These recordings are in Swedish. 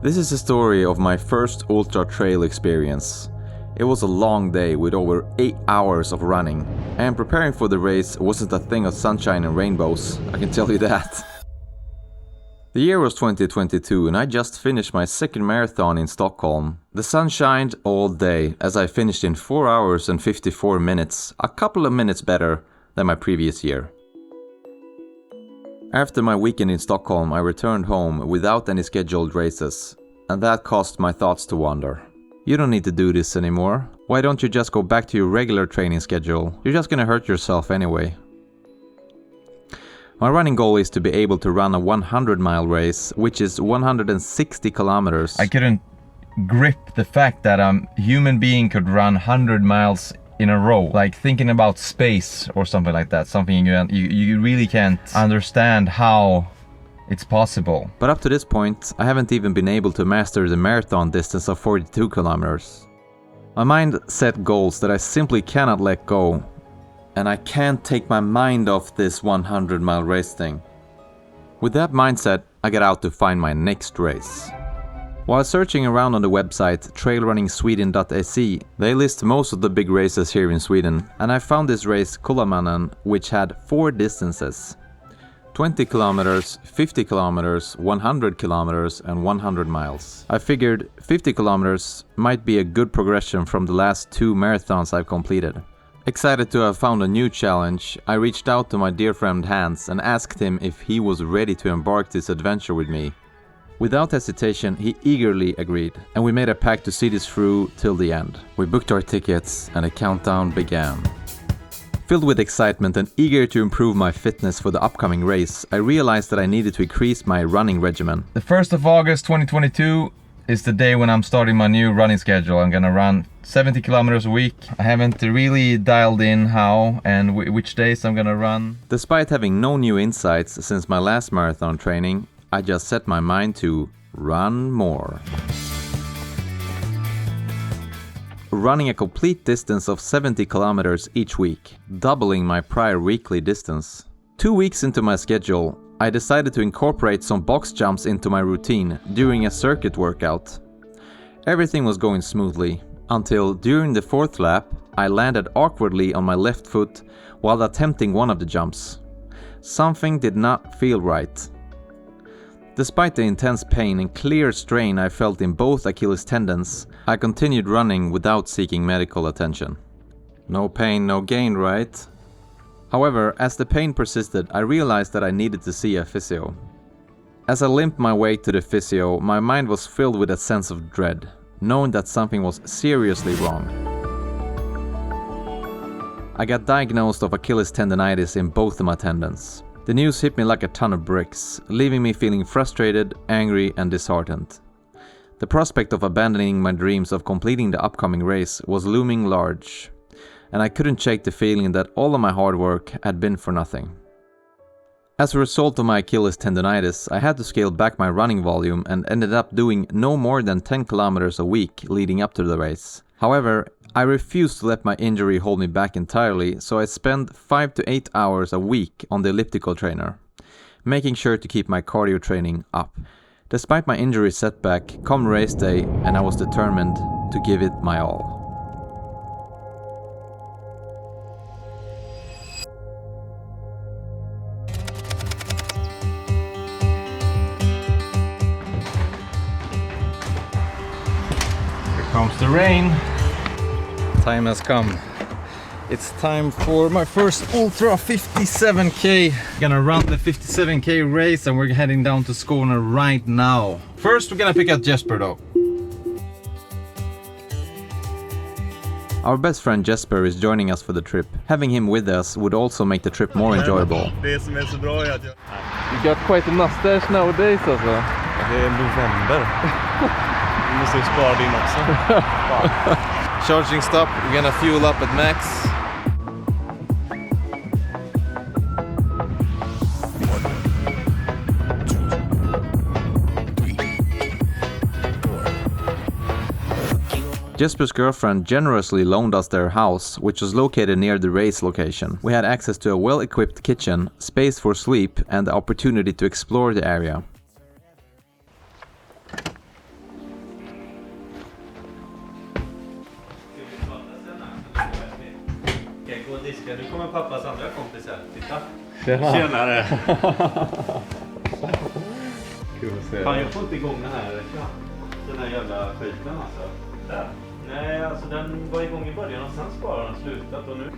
This is the story of my first ultra trail experience. It was a long day with over 8 hours of running, and preparing for the race wasn't a thing of sunshine and rainbows, I can tell you that. The year was 2022 and I just finished my second marathon in Stockholm. The sun shined all day as I finished in 4 hours and 54 minutes, a couple of minutes better than my previous year. After my weekend in Stockholm, I returned home without any scheduled races, and that caused my thoughts to wander. You don't need to do this anymore. Why don't you just go back to your regular training schedule? You're just gonna hurt yourself anyway. My running goal is to be able to run a 100-mile race, which is 160 kilometers. I couldn't grip the fact that a human being could run 100 miles in a row, like thinking about space or something like that, something you really can't understand how it's possible. But up to this point, I haven't even been able to master the marathon distance of 42 kilometers. My mind set goals that I simply cannot let go, and I can't take my mind off this 100-mile race thing. With that mindset, I get out to find my next race. While searching around on the website trailrunningsweden.se, they list most of the big races here in Sweden, and I found this race Kullamannen, which had 4 distances: 20 kilometers, 50 kilometers, 100 kilometers and 100 miles. I figured 50 kilometers might be a good progression from the last 2 marathons I've completed. Excited to have found a new challenge, I reached out to my dear friend Hans and asked him if he was ready to embark this adventure with me. Without hesitation, he eagerly agreed, and we made a pact to see this through till the end. We booked our tickets and the countdown began. Filled with excitement and eager to improve my fitness for the upcoming race, I realized that I needed to increase my running regimen. The 1st of August 2022 is the day when I'm starting my new running schedule. I'm gonna run 70 kilometers a week. I haven't really dialed in how and which days I'm gonna run. Despite having no new insights since my last marathon training, I just set my mind to run more. Running a complete distance of 70 kilometers each week, doubling my prior weekly distance. 2 weeks into my schedule, I decided to incorporate some box jumps into my routine during a circuit workout. Everything was going smoothly, until during the 4th lap, I landed awkwardly on my left foot while attempting one of the jumps. Something did not feel right. Despite the intense pain and clear strain I felt in both Achilles tendons, I continued running without seeking medical attention. No pain, no gain, right? However, as the pain persisted, I realized that I needed to see a physio. As I limped my way to the physio, my mind was filled with a sense of dread, knowing that something was seriously wrong. I got diagnosed of Achilles tendonitis in both of my tendons. The news hit me like a ton of bricks, leaving me feeling frustrated, angry and disheartened. The prospect of abandoning my dreams of completing the upcoming race was looming large, and I couldn't shake the feeling that all of my hard work had been for nothing. As a result of my Achilles tendonitis, I had to scale back my running volume and ended up doing no more than 10 kilometers a week leading up to the race. However, I refused to let my injury hold me back entirely, so I spent 5 to 8 hours a week on the elliptical trainer, making sure to keep my cardio training up. Despite my injury setback, come race day, and I was determined to give it my all. Here comes the rain. Time has come. It's time for my first Ultra 57k. Gonna run the 57k race and we're heading down to Skåne right now. First we're gonna pick up Jesper though. Our best friend Jesper is joining us for the trip. Having him with us would also make the trip more enjoyable. You got quite a mustache nowadays alltså. Det är november. Du måste ju spara din också. Charging stop, we're gonna fuel up at max. Jesper's girlfriend generously loaned us their house, which was located near the race location. We had access to a well-equipped kitchen, space for sleep, and the opportunity to explore the area. Nu kommer pappas andra kompis här. Titta. Tjenare! Kul att se. Fan, jag får inte igång den här jävla skiten alltså. Där. Nej, alltså den var igång i början och sen sparar den slutat och nu.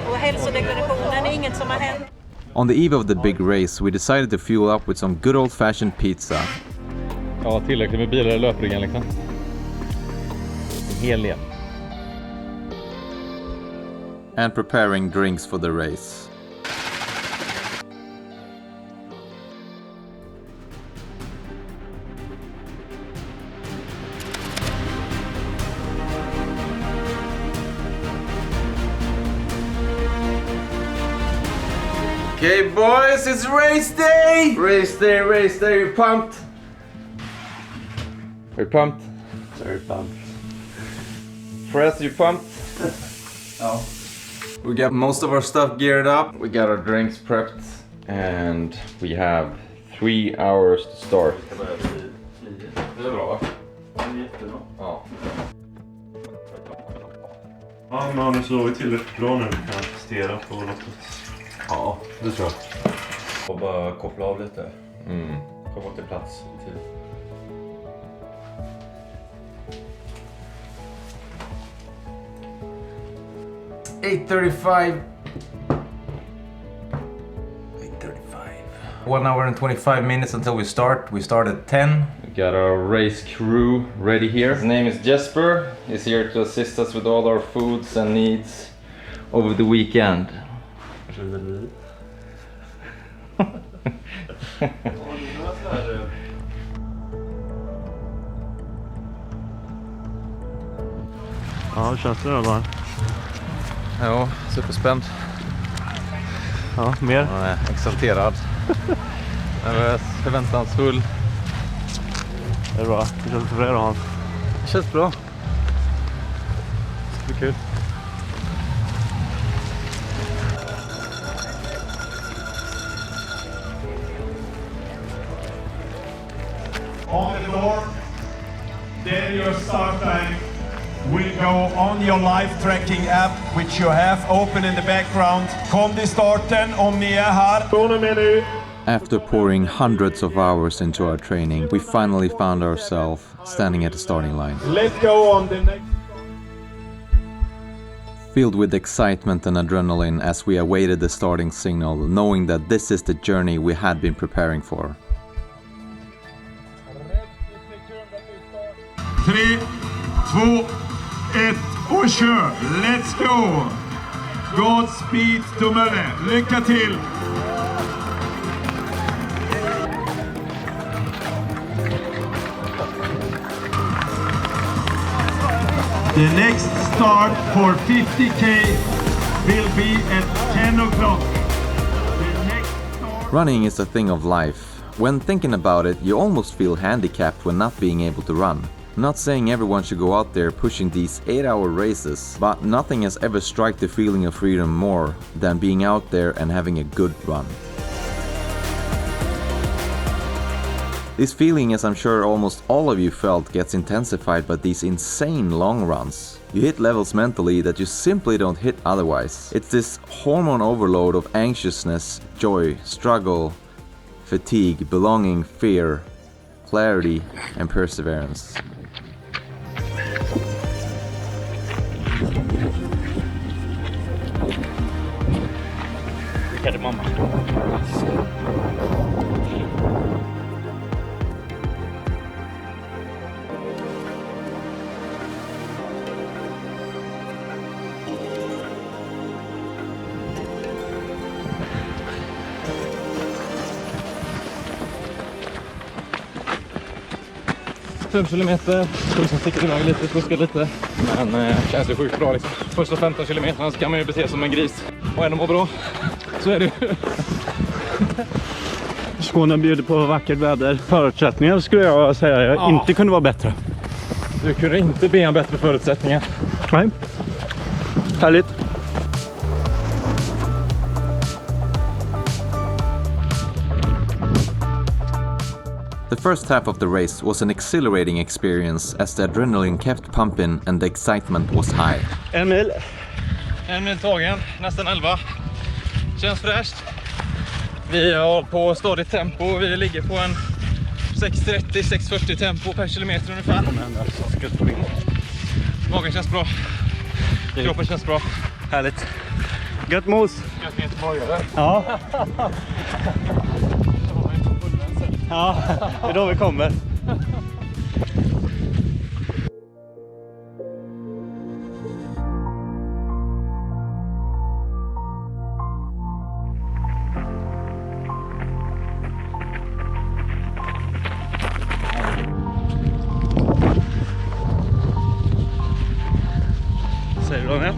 Och hälsodeklarationen är inget som har hänt. On the eve of the big race, we decided to fuel up with some good old-fashioned pizza. Ja, tillräckligt med bilar i löpringen liksom. En hel del. And preparing drinks for the race. Okay, boys, it's race day! Race day, race day. You pumped? Are you pumped? Very pumped. Press, you pumped? Ja. We got most of our stuff geared up. We got our drinks prepped. And we have 3 hours to start. Det är bra, va? Det är jättebra. Ja. Ja, men har ni sovit tillräckligt bra nu? Kan jag testera på loppet? Ja, det tror jag. Och bara koppla av lite. Mm. Komma till plats i tid. $8:35. 1 hour and 25 minutes until we start. We start at 10. We got our race crew ready here. His name is Jesper. He's here to assist us with all our foods and needs over the weekend. Ja, hur känns det då bara? Ja, superspänd. Ja, mer? Exalterad. Nervös, förväntansfull. Det är bra. Hur känns det för er då, Hans? Det känns bra. Det är kul. On the floor, then your start time will go on your live tracking app which you have open in the background. Kom till starten om ni är här. Från och med nu. After pouring hundreds of hours into our training, we finally found ourselves standing at the starting line. Let's go on the next. Filled with excitement and adrenaline as we awaited the starting signal, knowing that this is the journey we had been preparing for. 3, 2, 1 och kör! Let's go! Godspeed to Mölle. Lycka till! The next start for 50k will be at 10 o'clock. The next start... Running is a thing of life. When thinking about it, you almost feel handicapped when not being able to run. Not saying everyone should go out there pushing these 8-hour races, but nothing has ever struck the feeling of freedom more than being out there and having a good run. This feeling, as I'm sure almost all of you felt, gets intensified by these insane long runs. You hit levels mentally that you simply don't hit otherwise. It's this hormone overload of anxiousness, joy, struggle, fatigue, belonging, fear, clarity, and perseverance. Vilka är det, mamma? Kilometer, som sticker iväg lite, fuskar lite. Men känns det sjukt bra liksom. Första 15 kilometerna så kan man ju bete sig som en gris. Och ändå må bra. Så är det ju. Skåne bjuder på vackert väder. Förutsättningar skulle jag säga inte kunde vara bättre. Du kunde inte be om bättre förutsättningar. Nej. Härligt. The first half of the race was an exhilarating experience as the adrenaline kept pumping and the excitement was high. En mil tagen, nästan 11. Känns fräscht. Vi har på stadigt tempo, vi ligger på en 6.30-6.40 tempo per kilometer ungefär. Magen känns bra, kroppen känns bra. Härligt. Gött mos. Gött med göteborgare. Ja. Ja, det är då vi kommer. Säger du Daniel?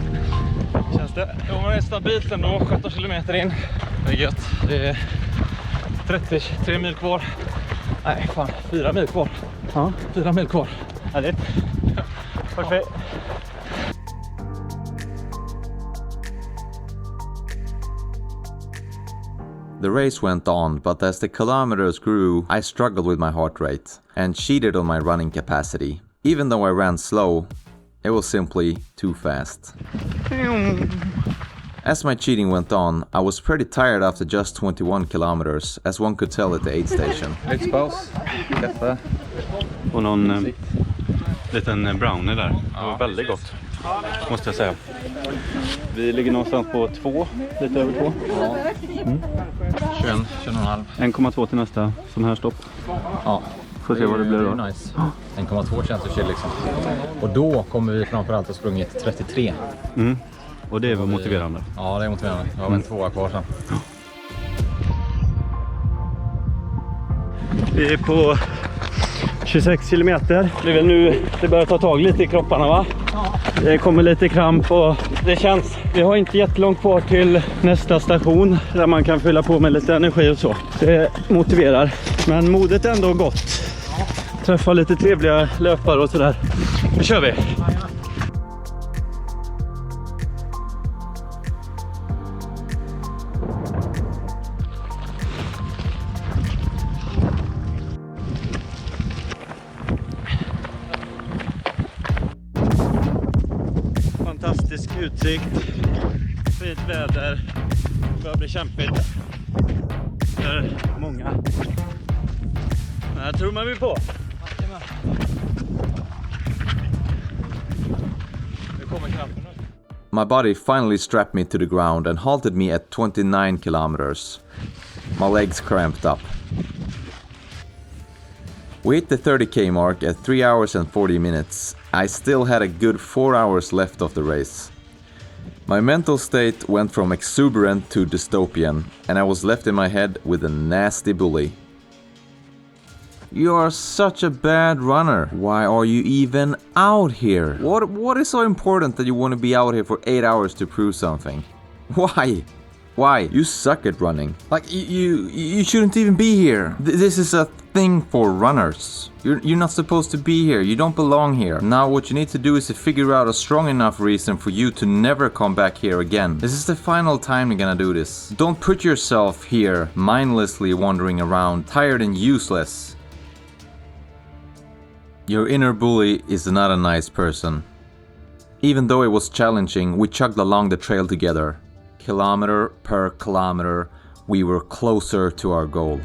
Känns det? Jo, men det är stabilt ändå, 17 kilometer in. Det är gött. Det är 33 mil kvar. Nej, fan, 4 mil kvar. Ja. 4 mil kvar. Härligt. Perfekt. The race went on, but as the kilometers grew, I struggled with my heart rate and cheated on my running capacity. Even though I ran slow, it was simply too fast. As my cheating went on, I was pretty tired after just 21 kilometers, as one could tell at the aid station. Lyxpaus, kaffe. Och någon liten brownie där. Det var väldigt gott, måste jag säga. Vi ligger någonstans på 2, lite över 2. Ja. 21,5. 1,2 till nästa sån här stopp. Ja. Får se vad det blir då. Det är nice. 1,2 känns det chill liksom. Och då kommer vi framförallt att sprungit 33. Mm. Och det är väl motiverande. Ja, det är motiverande. Jag har en 2 kvar sen. Vi är på 26 kilometer. Det är väl nu det börjar ta tag lite i kropparna, va? Ja. Det kommer lite kramp och det känns... Vi har inte jättelångt kvar till nästa station där man kan fylla på med lite energi och så. Det motiverar. Men modet är ändå gott. Träffa lite trevliga löpare och sådär. Nu kör vi! Fantastisk utsikt, fint väder, det börjar bli kämpigt för många. Men här tror man vi på. Nu kommer krampen nu. My body finally strapped me to the ground and halted me at 29 kilometers. My legs cramped up. We hit the 30k mark at 3 hours and 40 minutes. I still had a good 4 hours left of the race. My mental state went from exuberant to dystopian, and I was left in my head with a nasty bully. You are such a bad runner. Why are you even out here? What is so important that you want to be out here for 8 hours to prove something? Why? You suck at running. Like, you shouldn't even be here. This is a thing for runners. You're not supposed to be here. You don't belong here. Now what you need to do is to figure out a strong enough reason for you to never come back here again. This is the final time you're gonna do this. Don't put yourself here mindlessly wandering around, tired and useless. Your inner bully is not a nice person. Even though it was challenging, we chugged along the trail together. Kilometer per kilometer, we were closer to our goal.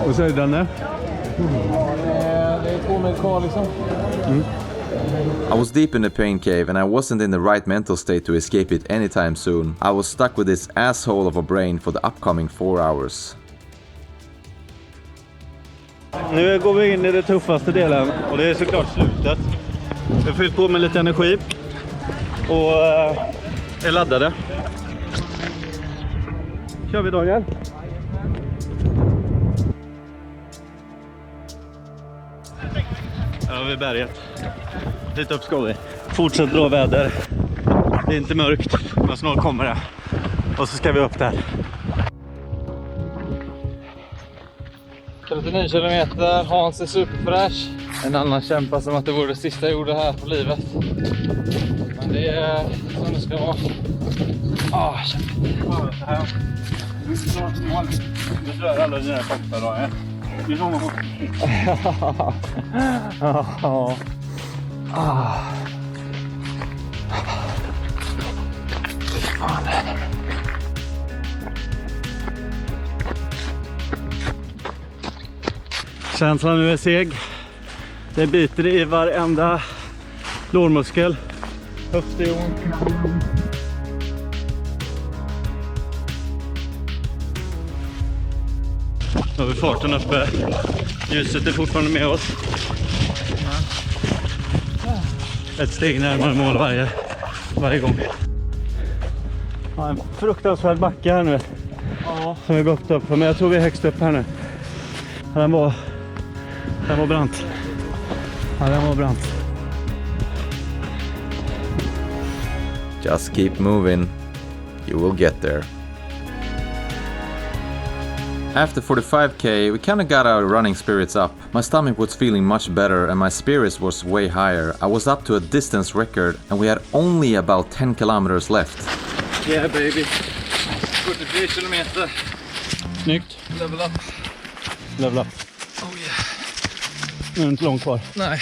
Vad säger du, Danne? Det är 2 mil kvar liksom. I was deep in the pain cave and I wasn't in the right mental state to escape it anytime soon. I was stuck with this asshole of a brain for the upcoming 4 hours. Nu går vi in i det tuffaste delen och det är såklart slutet. Vi har fyllt på med lite energi och är laddade. Kör vi, Daniel? Här har vi berget. Lite upp ska vi. Fortsätt bra väder. Det är inte mörkt, men snart kommer det. Och så ska vi upp där. 39 kilometer, Hans är superfräsch. En annan kämpa som att det vore det sista jag gjorde här på livet. Det är som det ska vara. Du drar alla dina koppar då, Det är så många. Känslan nu är seg. Det biter i varenda lårmuskel. Höft är ont. Nu har vi farten uppe. Ljuset är fortfarande med oss. Ett steg närmare mål varje gång. Ja, en fruktansvärd backe här nu. Ja. Som vi gått upp på. Men jag tror vi är högst upp här nu. Den var brant. Ja, den var brant. Just keep moving. You will get there. After 45k, we kinda got our running spirits up. My stomach was feeling much better and my spirits was way higher. I was up to a distance record and we had only about 10 kilometers left. Yeah baby. 43 kilometer. Snyggt. Level up. Level up. Oh yeah. Nu är det inte långt kvar. Nej.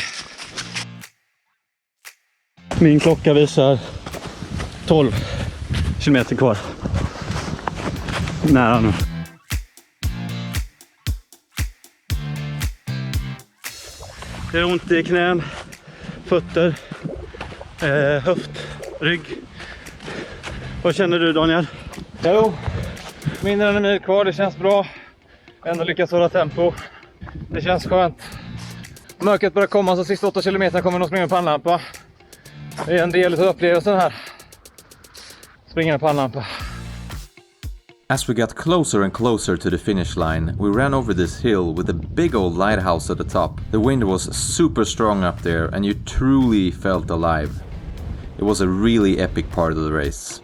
Min klocka visar 12 kilometer kvar. Nära nu. Det är ont i knän, fötter, höft, rygg. Vad känner du, Daniel? Jo, mindre än en mil kvar, det känns bra. Ändå lyckas hålla tempo. Det känns skönt. Mörkret börjar komma så sista 8 kilometer kommer nog springa en pannlampa. Det är en del av upplevelsen här. Springa en pannlampa. As we got closer and closer to the finish line, we ran over this hill with a big old lighthouse at the top. The wind was super strong up there and you truly felt alive. It was a really epic part of the race.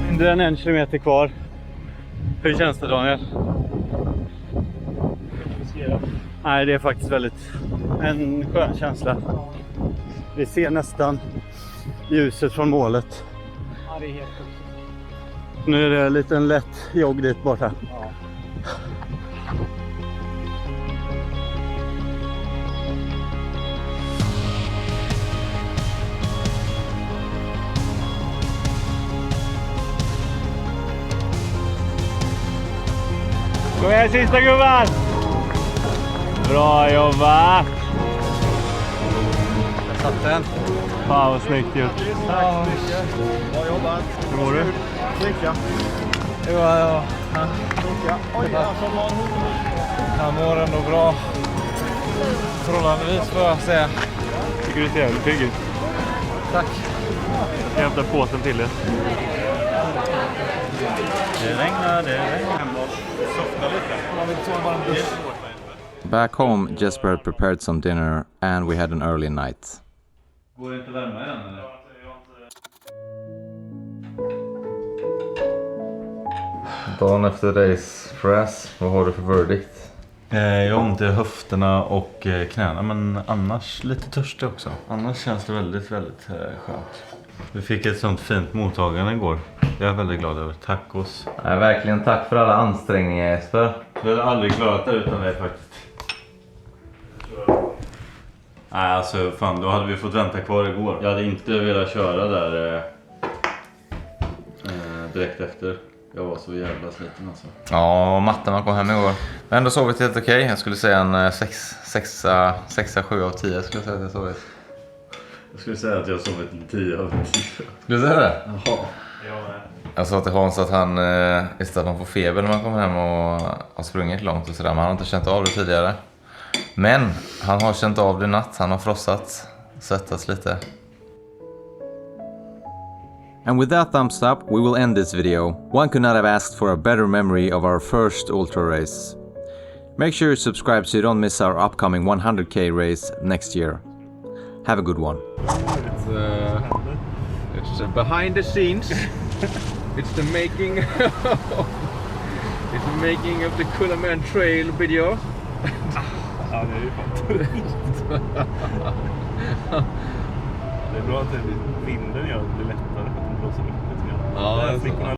Mindre än 1 kilometer kvar. Hur känns det, Daniel? Nej, det är faktiskt en skön känsla. Vi ser nästan ljuset från målet. Ja, det är helt sjukt. Nu är det en liten lätt jogg dit borta. Ja. Kom igen, sista gubben! Bra jobbat! Jag satt den. Fan vad snyggt gjort. Ja. Bra jobbat. Hur mår du? Klicka. Ja. Oj, Jag mår ändå bra. Förhållandevis får jag säga. Tycker du ser jävligt pigg ut. Tack. Jag hämtar påsen till er. Det regnar. Softa lite. Back home, Jesper had prepared some dinner and we had an early night. Går det inte värma än eller? Dagen efter race fräs, vad har du för verdict? Jag har ont i höfterna och knäna, men annars lite törstig också. Annars känns det väldigt, väldigt skönt. Vi fick ett sånt fint mottagande igår. Jag är väldigt glad över. Tacos. Nej, verkligen tack för alla ansträngningar, Jesper. Vi hade aldrig klarat det utan dig faktiskt. Nej, alltså fan, då hade vi fått vänta kvar igår. Jag hade inte velat köra där direkt efter. Jag var så jävla sliten alltså. Ja, matten man kom hem igår. Men ändå sovit helt okej. Jag skulle säga en 6, 7 av 10 skulle jag säga att jag sovit. Jag skulle säga att jag sovit en 10 av 10. Skulle du säga det? Ja. Jag sa till Hans att han istället att man får feber när man kommer hem och har sprungit långt och sådär. Men han har inte känt av det tidigare. Men han har känt av det i natt. Han har frossat, svettats lite. And with that thumbs up, we will end this video. One could not have asked for a better memory of our first ultra race. Make sure you subscribe so you don't miss our upcoming 100k race next year. Have a good one. It's behind the scenes. It's the making it's the making of the Kullamannen trail video. Ja, det är ju fan. Det är bra att vinden gör det lättare att de blåser upp lite grann. Ja,